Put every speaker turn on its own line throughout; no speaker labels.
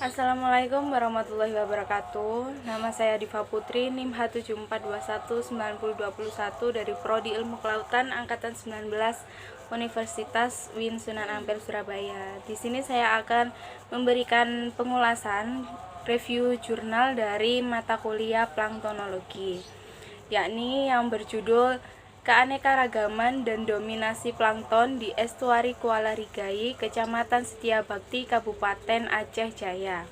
Assalamualaikum warahmatullahi wabarakatuh. Nama saya Diva Putri, NIM H74219021 dari Prodi Ilmu Kelautan Angkatan 19 Universitas Win Sunan Ampel Surabaya. Di sini saya akan memberikan pengulasan review jurnal dari mata kuliah planktonologi, yakni yang berjudul Keanekaragaman dan Dominasi Plankton di Estuari Kuala Rigai, Kecamatan Setiabakti, Kabupaten Aceh Jaya.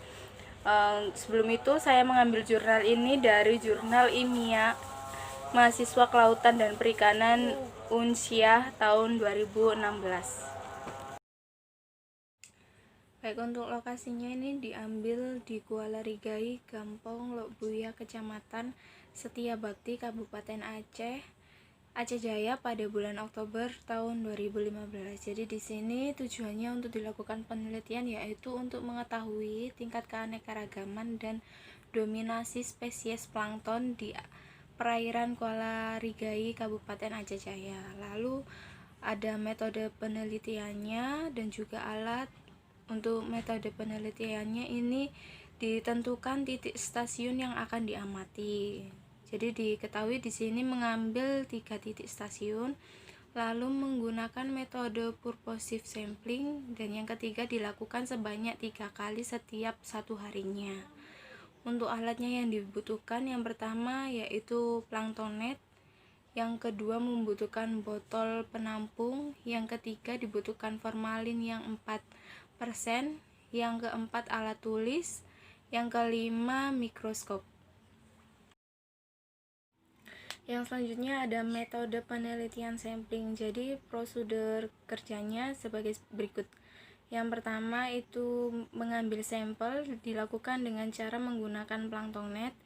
Sebelum itu saya mengambil jurnal ini dari jurnal Ilmiah Mahasiswa Kelautan dan Perikanan Unsyah tahun 2016. Baik, untuk lokasinya ini diambil di Kuala Rigai, Gampong Lok-Buya, Kecamatan Setiabakti, Kabupaten Aceh Jaya pada bulan Oktober tahun 2015. Jadi di sini tujuannya untuk dilakukan penelitian yaitu untuk mengetahui tingkat keanekaragaman dan dominasi spesies plankton di perairan Kuala Rigai, Kabupaten Aceh Jaya. Lalu ada metode penelitiannya dan juga alat. Untuk metode penelitiannya ini ditentukan titik stasiun yang akan diamati. Jadi diketahui di sini mengambil 3 titik stasiun, lalu menggunakan metode purposive sampling, dan yang ketiga dilakukan sebanyak 3 kali setiap 1 harinya. Untuk alatnya yang dibutuhkan, yang pertama yaitu plankton net, yang kedua membutuhkan botol penampung, yang ketiga dibutuhkan formalin yang 4%, yang keempat alat tulis, yang kelima mikroskop. Yang selanjutnya ada metode penelitian sampling. Jadi prosedur kerjanya sebagai berikut. Yang pertama itu mengambil sampel, dilakukan dengan cara menggunakan plankton net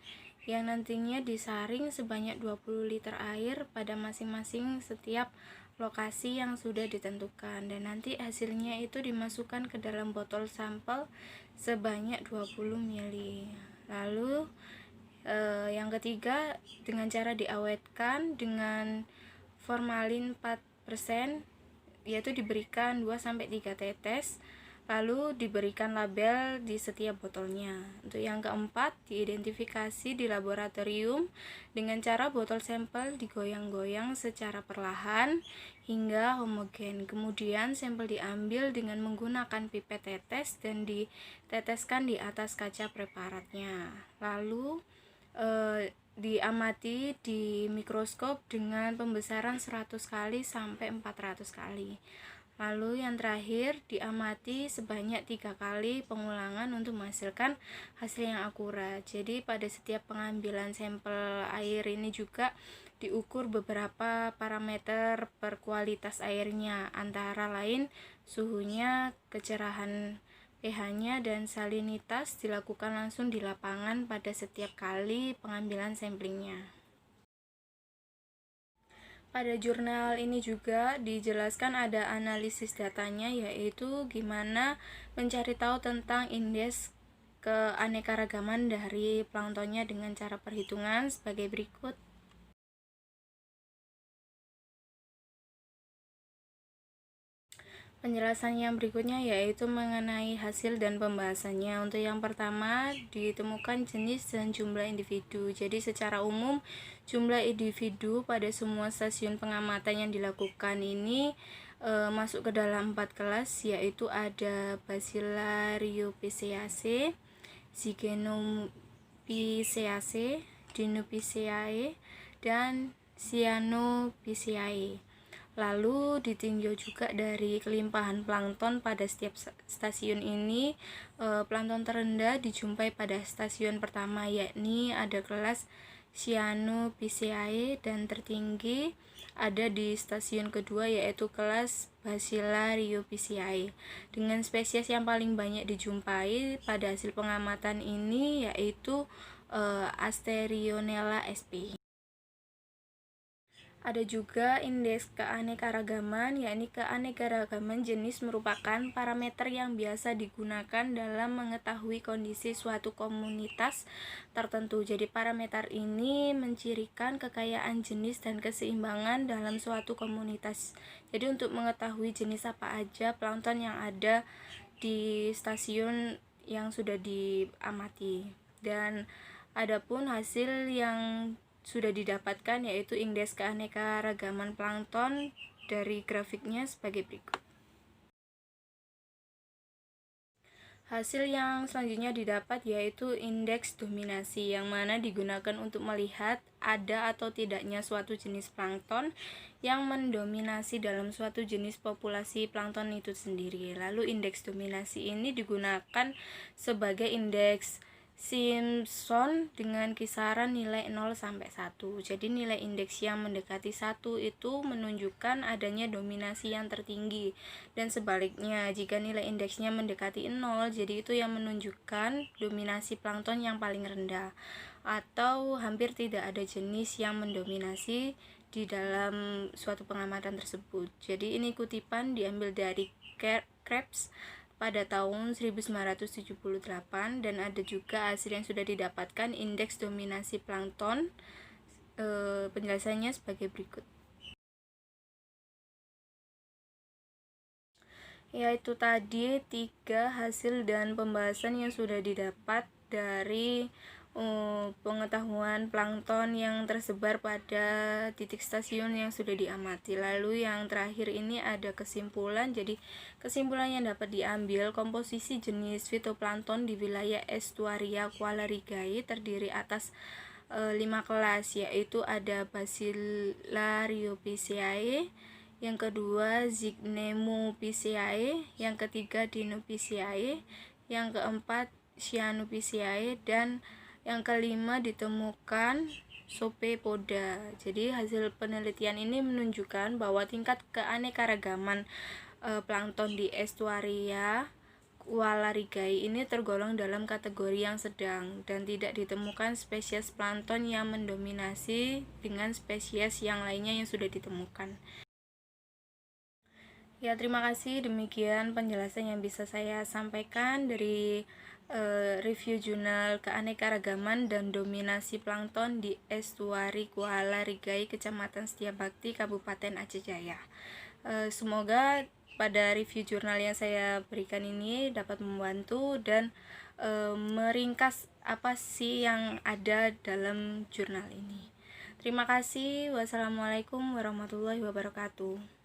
yang nantinya disaring sebanyak 20 liter air pada masing-masing setiap lokasi yang sudah ditentukan, dan nanti hasilnya itu dimasukkan ke dalam botol sampel sebanyak 20 ml. Lalu yang ketiga dengan cara diawetkan dengan formalin 4%, yaitu diberikan 2-3 tetes, lalu diberikan label di setiap botolnya. Untuk yang keempat, diidentifikasi di laboratorium dengan cara botol sampel digoyang-goyang secara perlahan hingga homogen. Kemudian sampel diambil dengan menggunakan pipet tetes dan diteteskan di atas kaca preparatnya. Lalu diamati di mikroskop dengan pembesaran 100 kali sampai 400 kali. Lalu yang terakhir diamati sebanyak 3 kali pengulangan untuk menghasilkan hasil yang akurat. Jadi pada setiap pengambilan sampel air ini juga diukur beberapa parameter per kualitas airnya, antara lain suhunya, kecerahan pH-nya, dan salinitas dilakukan langsung di lapangan pada setiap kali pengambilan samplingnya. Pada jurnal ini juga dijelaskan ada analisis datanya, yaitu gimana mencari tahu tentang indeks keanekaragaman dari planktonnya dengan cara perhitungan sebagai berikut. Penjelasan yang berikutnya yaitu mengenai hasil dan pembahasannya. Untuk yang pertama, ditemukan jenis dan jumlah individu. Jadi secara umum jumlah individu pada semua stasiun pengamatan yang dilakukan ini masuk ke dalam 4 kelas, yaitu ada Bacilla rhophiceae, Zygenopiceae, Dinopiceae, dan Cyanophyceae. Lalu ditinjau juga dari kelimpahan plankton pada setiap stasiun ini. Plankton terendah dijumpai pada stasiun pertama, yakni ada kelas Cyanophyceae, dan tertinggi ada di stasiun kedua, yaitu kelas Bacilla rhophiceae. Dengan spesies yang paling banyak dijumpai pada hasil pengamatan ini yaitu Asterionella sp. Ada juga indeks keanekaragaman, yakni keanekaragaman jenis merupakan parameter yang biasa digunakan dalam mengetahui kondisi suatu komunitas tertentu. Jadi parameter ini mencirikan kekayaan jenis dan keseimbangan dalam suatu komunitas. Jadi untuk mengetahui jenis apa aja plankton yang ada di stasiun yang sudah diamati. Dan adapun hasil yang sudah didapatkan yaitu indeks keanekaragaman plankton dari grafiknya sebagai berikut. Hasil yang selanjutnya didapat yaitu indeks dominasi, yang mana digunakan untuk melihat ada atau tidaknya suatu jenis plankton yang mendominasi dalam suatu jenis populasi plankton itu sendiri. Lalu indeks dominasi ini digunakan sebagai indeks Simpson dengan kisaran nilai 0 sampai 1. Jadi nilai indeks yang mendekati 1 itu menunjukkan adanya dominasi yang tertinggi, dan sebaliknya jika nilai indeksnya mendekati 0, jadi itu yang menunjukkan dominasi plankton yang paling rendah atau hampir tidak ada jenis yang mendominasi di dalam suatu pengamatan tersebut. Jadi ini kutipan diambil dari Krebs pada tahun 1978, dan ada juga hasil yang sudah didapatkan indeks dominasi plankton. Penjelasannya sebagai berikut. Yaitu tadi 3 hasil dan pembahasan yang sudah didapat dari pengetahuan plankton yang tersebar pada titik stasiun yang sudah diamati. Lalu yang terakhir ini ada kesimpulan. Jadi kesimpulan yang dapat diambil, komposisi jenis fitoplankton di wilayah estuaria Kuala Rigai terdiri atas 5 kelas, yaitu ada Bacillariophyceae, yang kedua Zygnemopiceae, yang ketiga Dinophyceae, yang keempat Cyanophyceae, dan yang kelima ditemukan Sopepoda. Jadi hasil penelitian ini menunjukkan bahwa tingkat keanekaragaman plankton di estuaria Kuala Rigai ini tergolong dalam kategori yang sedang, dan tidak ditemukan spesies plankton yang mendominasi dengan spesies yang lainnya yang sudah ditemukan. Ya, terima kasih. Demikian penjelasan yang bisa saya sampaikan dari review jurnal keanekaragaman dan dominasi plankton di estuari Kuala Rigai, Kecamatan Setiabakti, Kabupaten Aceh Jaya. Semoga pada review jurnal yang saya berikan ini dapat membantu dan meringkas apa sih yang ada dalam jurnal ini. Terima kasih. Wassalamualaikum warahmatullahi wabarakatuh.